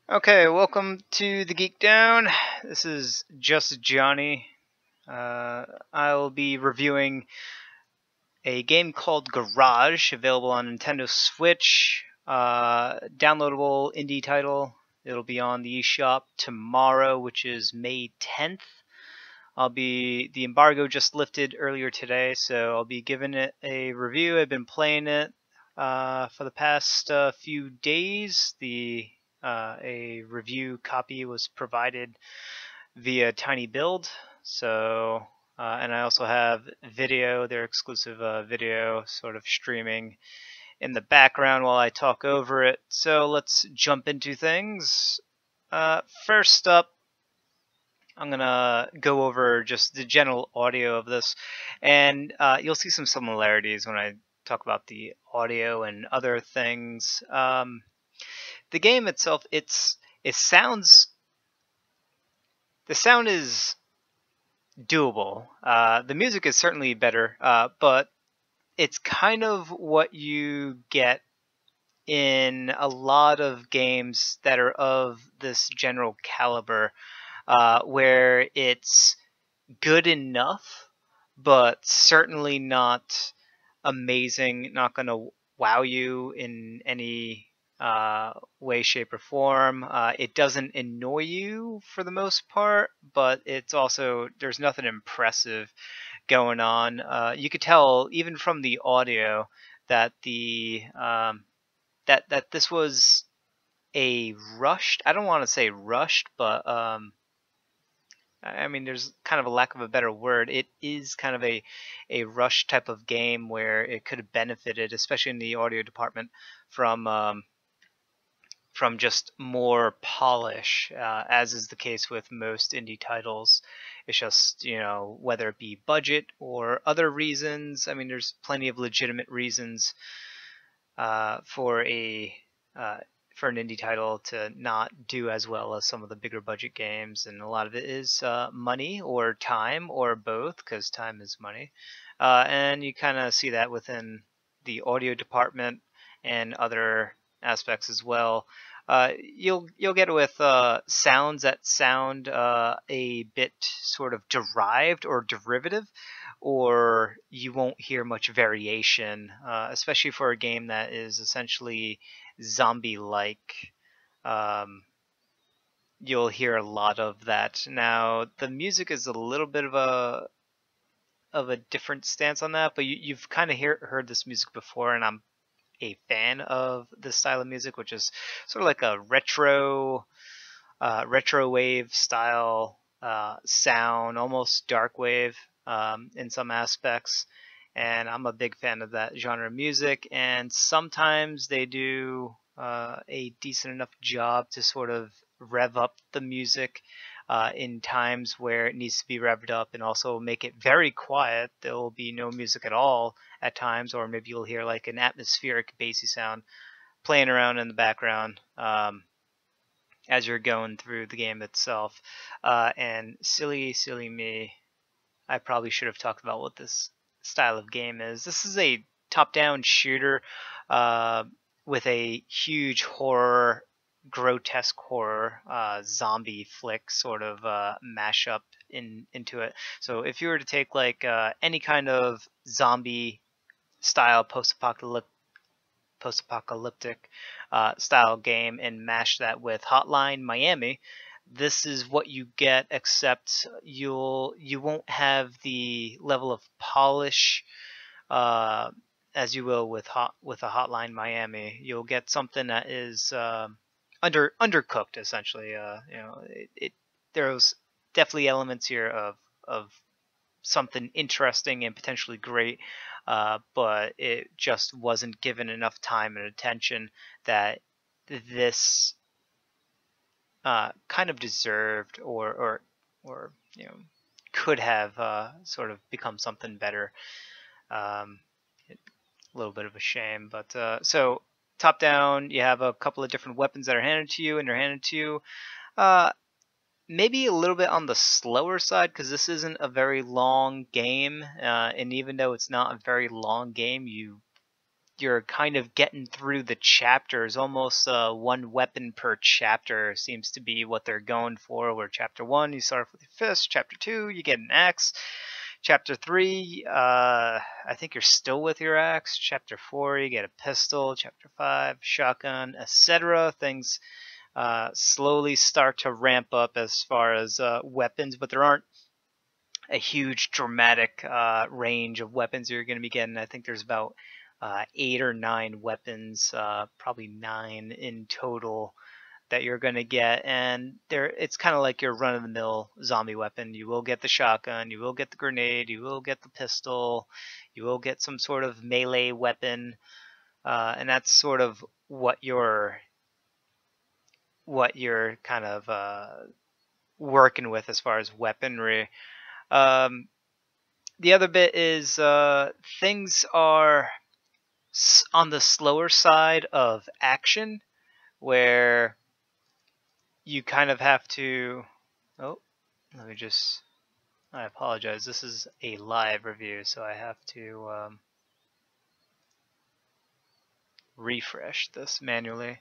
Okay, welcome to the Geek Down. This is just Johnny. I'll be reviewing a game called Garage, available on Nintendo Switch. Downloadable indie title. It'll be on the eShop tomorrow, which is May 10th. The embargo just lifted earlier today, so I'll be giving it a review. I've been playing it for the past few days. A review copy was provided via Tiny Build, so and I also have video, their exclusive video, sort of streaming in the background while I talk over it. So let's jump into things. First up, I'm gonna go over just the general audio of this, and you'll see some similarities when I talk about the audio and other things. The game itself, it sounds the sound is doable. The music is certainly better, but it's kind of what you get in a lot of games that are of this general caliber, where it's good enough, but certainly not amazing, not going to wow you in any way, shape, or form. It doesn't annoy you for the most part, but it's also, there's nothing impressive going on. You could tell even from the audio that that this was a rushed, I don't want to say rushed, but I mean, there's kind of a lack of a better word. It is kind of a rush type of game where it could have benefited, especially in the audio department, from just more polish, as is the case with most indie titles. It's just, whether it be budget or other reasons. I mean, there's plenty of legitimate reasons for uh, for an indie title to not do as well as some of the bigger budget games, and a lot of it is money or time or both, because time is money, and you kind of see that within the audio department and other aspects as well. You'll get it with sounds that sound a bit sort of derived or derivative, or you won't hear much variation, especially for a game that is essentially zombie-like. Um, you'll hear a lot of that. Now, the music is a little bit of a different stance on that, but you've kind of heard this music before, and I'm a fan of this style of music, which is sort of like a retro wave style sound, almost dark wave in some aspects. And I'm a big fan of that genre of music. And sometimes they do a decent enough job to sort of rev up the music in times where it needs to be revved up, and also make it very quiet. There will be no music at all at times, or maybe you'll hear like an atmospheric bassy sound playing around in the background as you're going through the game itself. And silly me, I probably should have talked about what this style of game is. This is a top-down shooter uh, with a huge horror, grotesque horror, zombie flick sort of mashup into it. So if you were to take like any kind of zombie style post-apocalyptic style game and mash that with Hotline Miami, this is what you get, except you won't have the level of polish as you will with a Hotline Miami. You'll get something that is undercooked, essentially. There's definitely elements here of something interesting and potentially great, but it just wasn't given enough time and attention that this kind of deserved, or could have sort of become something better. Um, a little bit of a shame, but so top down, you have a couple of different weapons that are handed to you, and they're handed to you. Uh, Maybe a little bit on the slower side, because this isn't a very long game, and even though it's not a very long game, you you're kind of getting through the chapters. Almost one weapon per chapter seems to be what they're going for. Where chapter 1, you start off with your fist. Chapter 2, you get an axe. Chapter 3, I think you're still with your axe. Chapter 4, you get a pistol. Chapter 5, shotgun, etc. Things slowly start to ramp up as far as weapons, but there aren't a huge dramatic range of weapons you're going to be getting. I think there's about 8 or 9 weapons, probably 9 in total that you're going to get, and it's kind of like your run-of-the-mill zombie weapon. You will get the shotgun, you will get the grenade, you will get the pistol, you will get some sort of melee weapon, and that's sort of what you're kind of working with as far as weaponry. The other bit is things are on the slower side of action, where you kind of have to. Oh, let me just. I apologize. This is a live review, so I have to refresh this manually.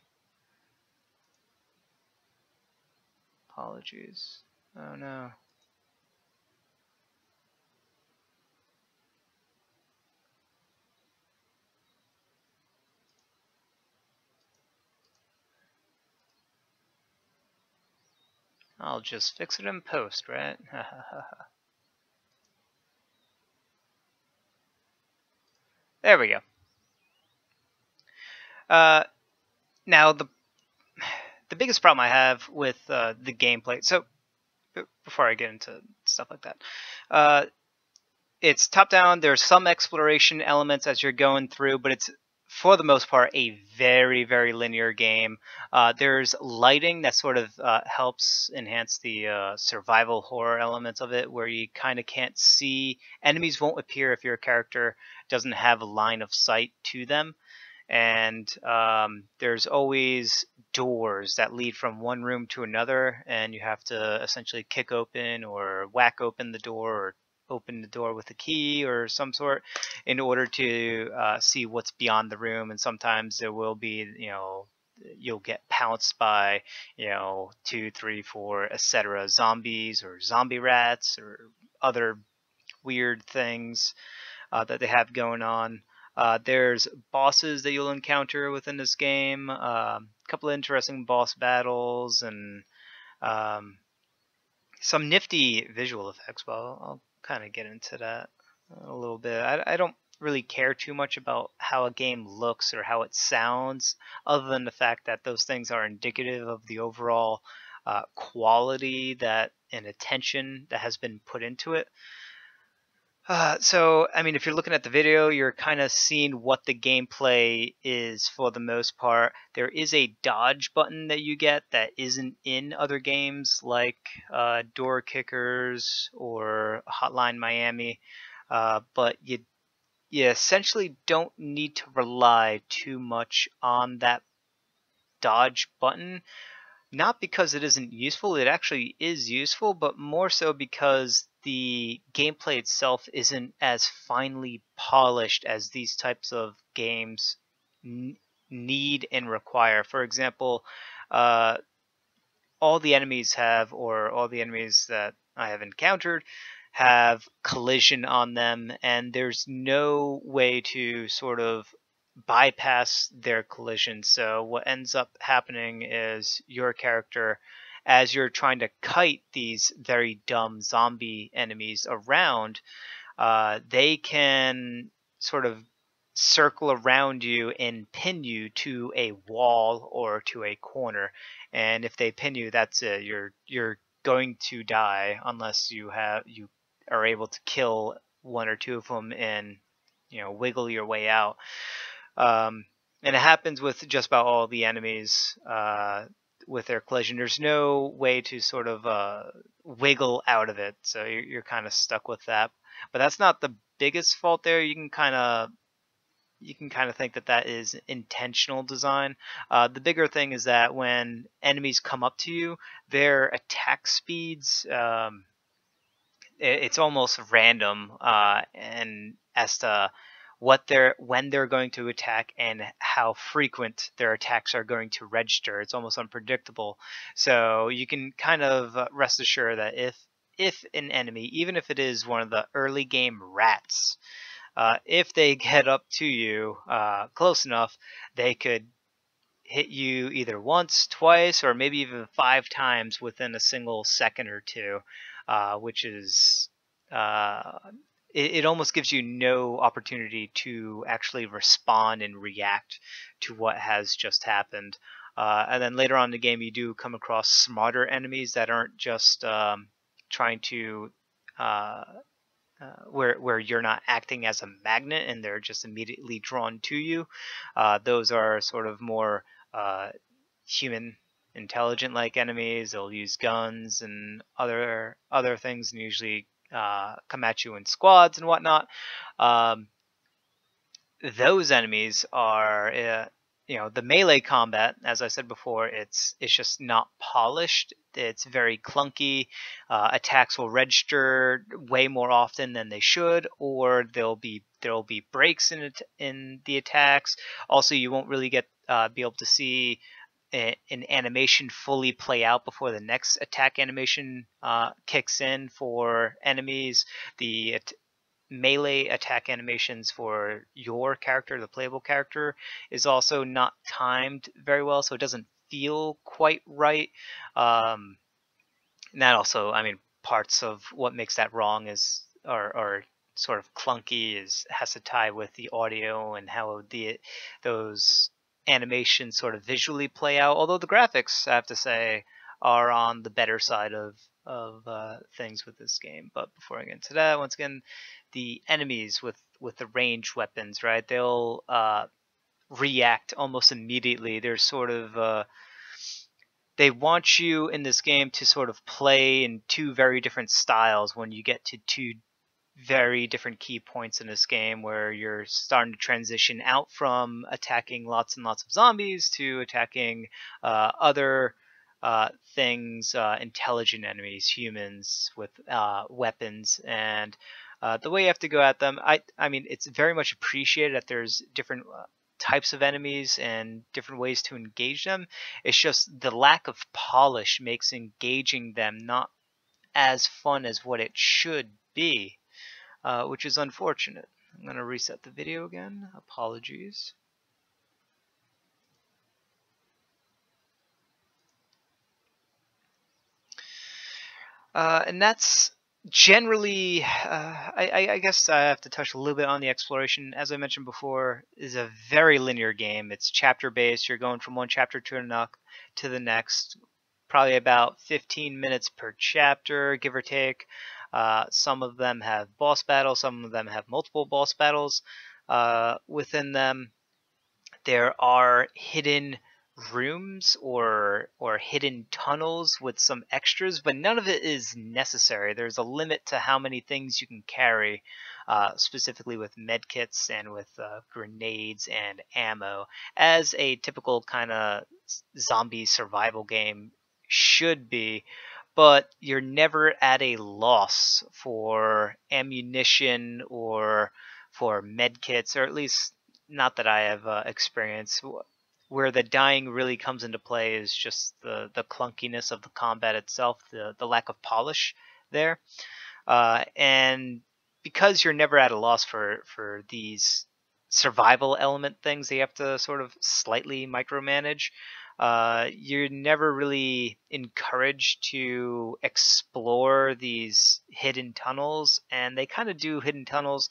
Apologies. Oh no. I'll just fix it in post, right? There we go. Now the biggest problem I have with the gameplay. So before I get into stuff like that, it's top down. There's some exploration elements as you're going through, but it's for the most part a very, very linear game. There's lighting that sort of helps enhance the survival horror elements of it, where you kind of can't see. Enemies won't appear if your character doesn't have a line of sight to them. And there's always doors that lead from one room to another, and you have to essentially kick open or whack open the door, or open the door with a key or some sort, in order to see what's beyond the room. And sometimes there will be, you'll get pounced by, 2, 3, 4, etc. zombies or zombie rats or other weird things that they have going on. There's bosses that you'll encounter within this game, a couple of interesting boss battles, and some nifty visual effects. Well, I'll kind of get into that a little bit. I don't really care too much about how a game looks or how it sounds, other than the fact that those things are indicative of the overall quality and attention that has been put into it. So, I mean, if you're looking at the video, you're kind of seeing what the gameplay is for the most part. There is a dodge button that you get that isn't in other games like Door Kickers or Hotline Miami, but you essentially don't need to rely too much on that dodge button. Not because it isn't useful, it actually is useful, but more so because the gameplay itself isn't as finely polished as these types of games need and require. For example, all the enemies that I have encountered have collision on them, and there's no way to sort of bypass their collision. So what ends up happening is your character, as you're trying to kite these very dumb zombie enemies around, they can sort of circle around you and pin you to a wall or to a corner. And if they pin you, that's it. You're going to die unless you are able to kill 1 or 2 of them and wiggle your way out. And it happens with just about all the enemies with their collision. There's no way to sort of wiggle out of it, so you're kind of stuck with that. But that's not the biggest fault there. You can kind of think that is intentional design. The bigger thing is that when enemies come up to you, their attack speeds, it's almost random, and as to when they're going to attack and how frequent their attacks are going to register. It's almost unpredictable. So you can kind of rest assured that if an enemy, even if it is one of the early game rats, if they get up to you close enough, they could hit you either once, twice, or maybe even 5 times within a single second or two, which is it almost gives you no opportunity to actually respond and react to what has just happened. And then later on in the game, you do come across smarter enemies that aren't just trying to where you're not acting as a magnet and they're just immediately drawn to you. Those are sort of more human, intelligent like enemies. They'll use guns and other things, and usually come at you in squads and whatnot. Those enemies are the melee combat, as I said before, it's just not polished. It's very clunky. Attacks will register way more often than they should, or there'll be breaks in the attacks. Also, you won't really be able to see an animation fully play out before the next attack animation kicks in for enemies. The melee attack animations for your character, the playable character, is also not timed very well, so it doesn't feel quite right. And that also, I mean, parts of what makes that wrong are sort of clunky, has to tie with the audio and how those animations sort of visually play out. Although the graphics, I have to say, are on the better side of things with this game. But before I get into that, once again, the enemies with the ranged weapons, right? They'll react almost immediately. They're sort of they want you in this game to sort of play in two very different styles when you get to two very different key points in this game, where you're starting to transition out from attacking lots and lots of zombies to attacking other things, intelligent enemies, humans with weapons. And the way you have to go at them, I mean, it's very much appreciated that there's different types of enemies and different ways to engage them. It's just the lack of polish makes engaging them not as fun as what it should be, which is unfortunate. I'm going to reset the video again. Apologies. And that's generally, I guess I have to touch a little bit on the exploration. As I mentioned before, is a very linear game. It's chapter based. You're going from one chapter to the next, probably about 15 minutes per chapter, give or take. Some of them have boss battles. Some of them have multiple boss battles within them. There are hidden rooms or hidden tunnels with some extras, but none of it is necessary. There's a limit to how many things you can carry, specifically with medkits and with grenades and ammo, as a typical kind of zombie survival game should be. But you're never at a loss for ammunition or for medkits, or at least not that I have experienced. Where the dying really comes into play is just the clunkiness of the combat itself, the lack of polish there. And because you're never at a loss for these survival element things that you have to sort of slightly micromanage, you're never really encouraged to explore these hidden tunnels. And they kind of do hidden tunnels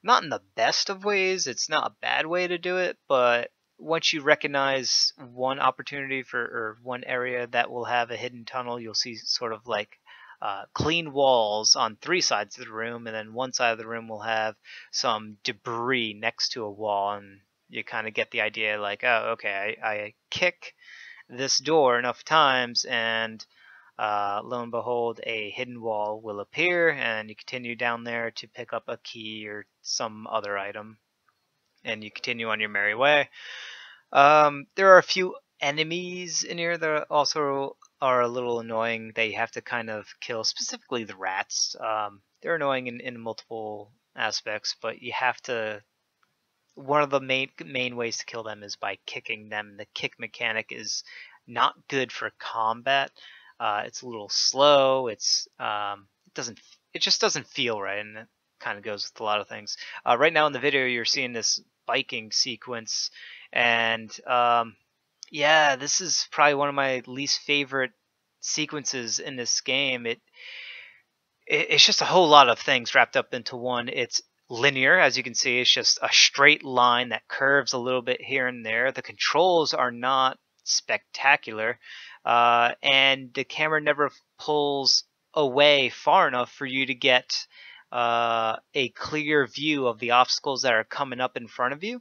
not in the best of ways. It's not a bad way to do it, but once you recognize one opportunity or one area that will have a hidden tunnel, you'll see sort of like clean walls on 3 sides of the room, and then one side of the room will have some debris next to a wall, and you kind of get the idea like, oh, okay, I kick this door enough times, and lo and behold, a hidden wall will appear, and you continue down there to pick up a key or some other item, and you continue on your merry way. There are a few enemies in here that also are a little annoying. They have to kind of kill, specifically the rats. They're annoying in multiple aspects, but you have to one of the main ways to kill them is by kicking them. The kick mechanic is not good for combat. It's a little slow. It just doesn't feel right, and it kind of goes with a lot of things. Right now in the video, you're seeing this biking sequence, and yeah, this is probably one of my least favorite sequences in this game. It's just a whole lot of things wrapped up into one. It's linear, as you can see. It's just a straight line that curves a little bit here and there. The controls are not spectacular, and the camera never pulls away far enough for you to get a clear view of the obstacles that are coming up in front of you.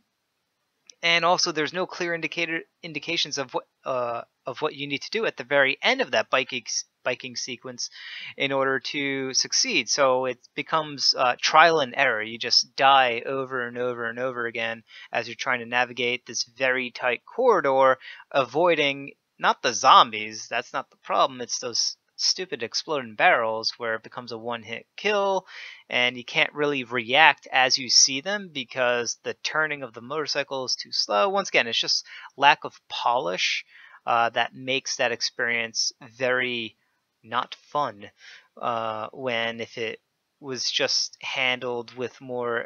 And also, there's no clear indications of what you need to do at the very end of that biking sequence in order to succeed. So it becomes trial and error. You just die over and over and over again as you're trying to navigate this very tight corridor, avoiding not the zombies. That's not the problem. It's those stupid exploding barrels where it becomes a one-hit kill, and you can't really react as you see them because the turning of the motorcycle is too slow. Once again, it's just lack of polish that makes that experience very not fun, when if it was just handled with more,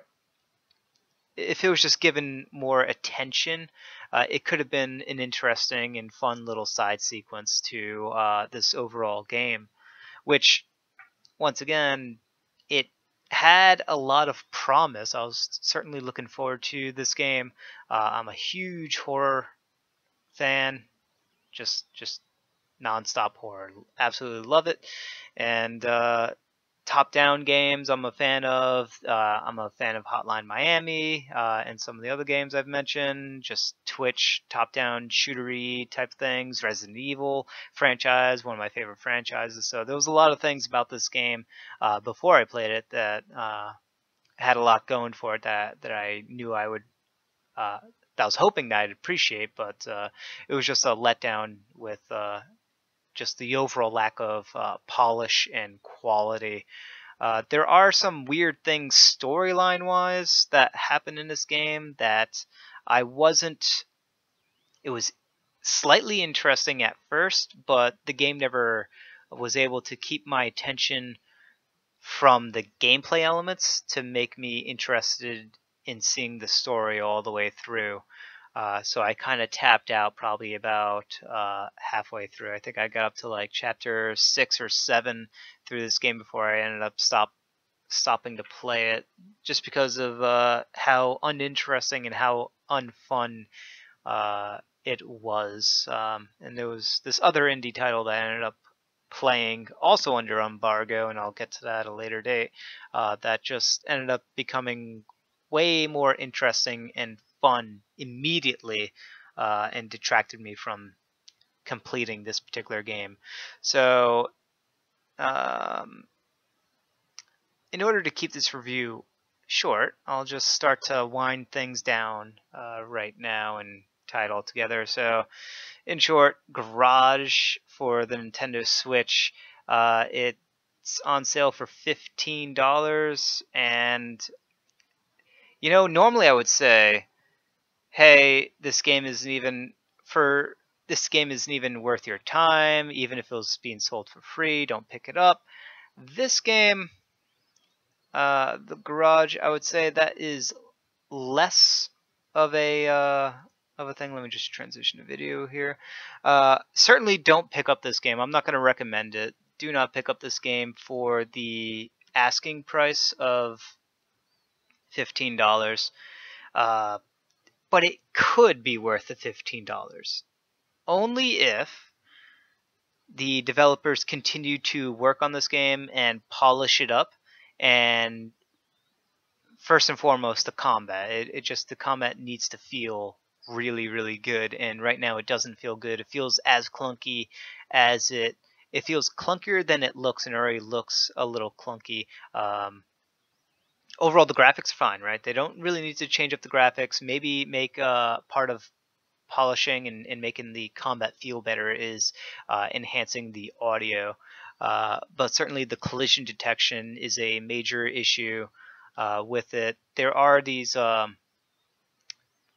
if it was just given more attention, it could have been an interesting and fun little side sequence to this overall game, which, once again, it had a lot of promise. I was certainly looking forward to this game. I'm a huge horror fan, just nonstop horror. Absolutely love it. And top-down games I'm a fan of. I'm a fan of Hotline Miami and some of the other games I've mentioned. Just Twitch top-down shootery type things. Resident Evil franchise, one of my favorite franchises. So there was a lot of things about this game before I played it that had a lot going for it that I knew I would. That I was hoping that I'd appreciate, but it was just a letdown with just the overall lack of polish and quality. There are some weird things storyline-wise that happen in this game that I wasn't. It was slightly interesting at first, but the game never was able to keep my attention from the gameplay elements to make me interested in seeing the story all the way through. So I kind of tapped out probably about halfway through. I think I got up to like chapter 6 or 7 through this game before I ended up stopping to play it, just because of how uninteresting and how unfun it was. And there was this other indie title that I ended up playing, also under embargo, and I'll get to that at a later date, that just ended up becoming way more interesting and fun immediately, and detracted me from completing this particular game. So in order to keep this review short, I'll just start to wind things down right now and tie it all together. So in short, Garage for the Nintendo Switch, it's on sale for $15, and normally I would say, hey, this game isn't even worth your time. Even if it was being sold for free, don't pick it up. This game, the Garage, I would say that is less of a thing. Let me just transition to video here. Certainly don't pick up this game. I'm not going to recommend it. Do not pick up this game for the asking price of $15. But it could be worth the $15. Only if the developers continue to work on this game and polish it up, and first and foremost, the combat. The combat needs to feel really, really good, and right now it doesn't feel good. It feels as clunky as it feels clunkier than it looks, and already looks a little clunky. Overall, the graphics are fine, right? They don't really need to change up the graphics. Maybe make part of polishing and making the combat feel better is enhancing the audio. But certainly the collision detection is a major issue with it. There are these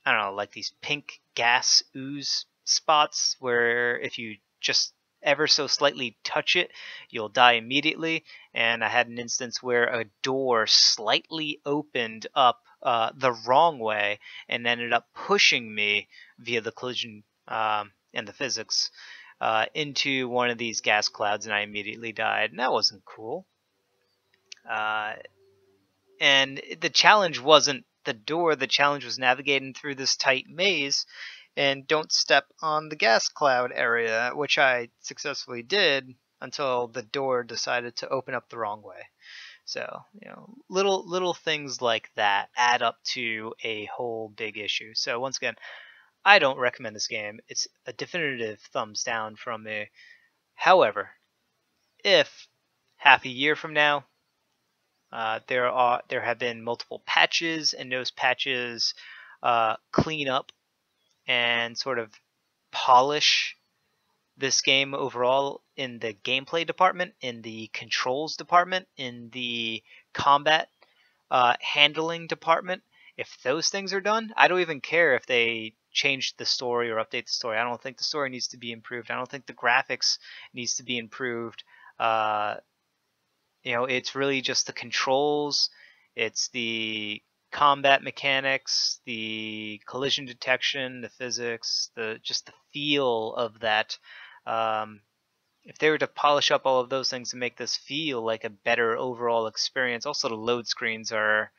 I don't know, like these pink gas ooze spots where if you just ever so slightly touch it, you'll die immediately. And I had an instance where a door slightly opened up the wrong way and ended up pushing me via the collision and the physics into one of these gas clouds, and I immediately died. And that wasn't cool. And the challenge wasn't the door, the challenge was navigating through this tight maze and don't step on the gas cloud area, which I successfully did until the door decided to open up the wrong way. So, little things like that add up to a whole big issue. So once again, I don't recommend this game. It's a definitive thumbs down from me. However, if half a year from now there have been multiple patches, and those patches clean up and sort of polish this game overall in the gameplay department, in the controls department, in the combat handling department. If those things are done, I don't even care if they change the story or update the story. I don't think the story needs to be improved. I don't think the graphics needs to be improved. It's really just the controls, it's the combat mechanics, the collision detection, the physics, just the feel of that. If they were to polish up all of those things and make this feel like a better overall experience, also the load screens are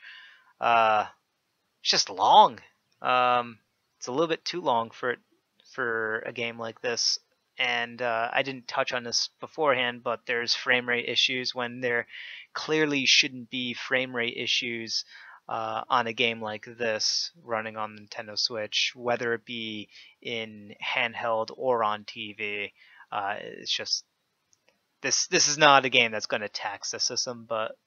it's just long. It's a little bit too long for a game like this. And I didn't touch on this beforehand, but there's frame rate issues when there clearly shouldn't be frame rate issues on a game like this running on Nintendo Switch, whether it be in handheld or on TV. It's just this is not a game that's going to tax the system, but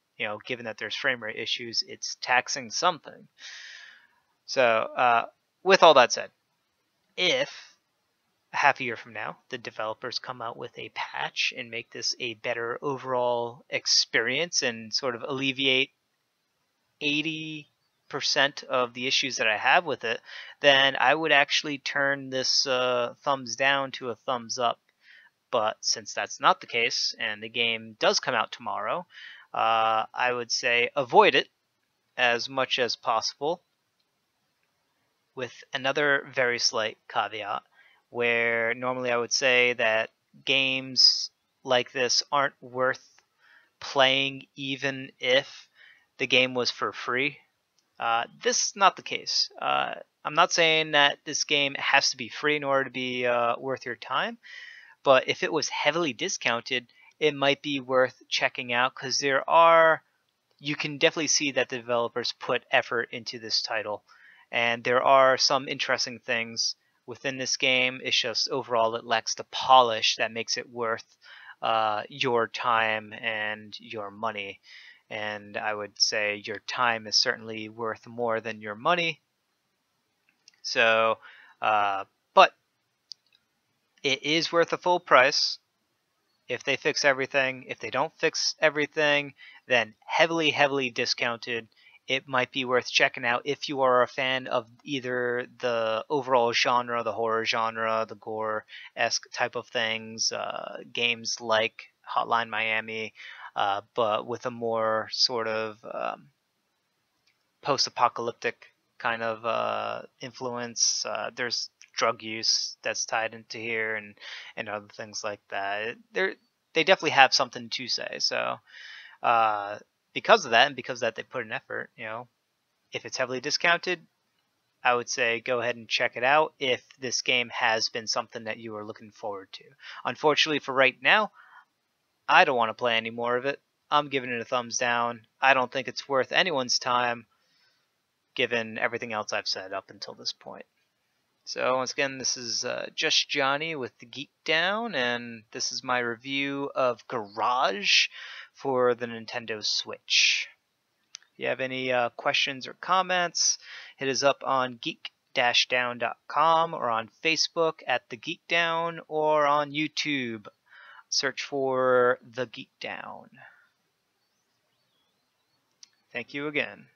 given that there's frame rate issues, it's taxing something. So with all that said, if half a year from now the developers come out with a patch and make this a better overall experience and sort of alleviate 80% of the issues that I have with it, then I would actually turn this thumbs down to a thumbs up. But since that's not the case and the game does come out tomorrow, I would say avoid it as much as possible, with another very slight caveat where normally I would say that games like this aren't worth playing even if the game was for free. This is not the case. I'm not saying that this game has to be free in order to be worth your time, but if it was heavily discounted, it might be worth checking out, because you can definitely see that the developers put effort into this title, and there are some interesting things within this game. It's just overall it lacks the polish that makes it worth your time and your money. And I would say your time is certainly worth more than your money. So, but it is worth a full price if they fix everything. If they don't fix everything, then heavily discounted. It might be worth checking out if you are a fan of either the overall genre, the horror genre, the gore-esque type of things, games like Hotline Miami, but with a more sort of post-apocalyptic kind of influence. There's drug use that's tied into here, and other things like that. They definitely have something to say. So because of that, and because of that they put an effort, if it's heavily discounted, I would say go ahead and check it out if this game has been something that you are looking forward to. Unfortunately for right now, I don't want to play any more of it. I'm giving it a thumbs down. I don't think it's worth anyone's time given everything else I've said up until this point. So once again, this is Just Johnny with the Geek Down, and this is my review of Garage for the Nintendo Switch. If you have any questions or comments, hit us up on geek-down.com or on Facebook at The Geek Down, or on YouTube. Search for The Geek Down. Thank you again.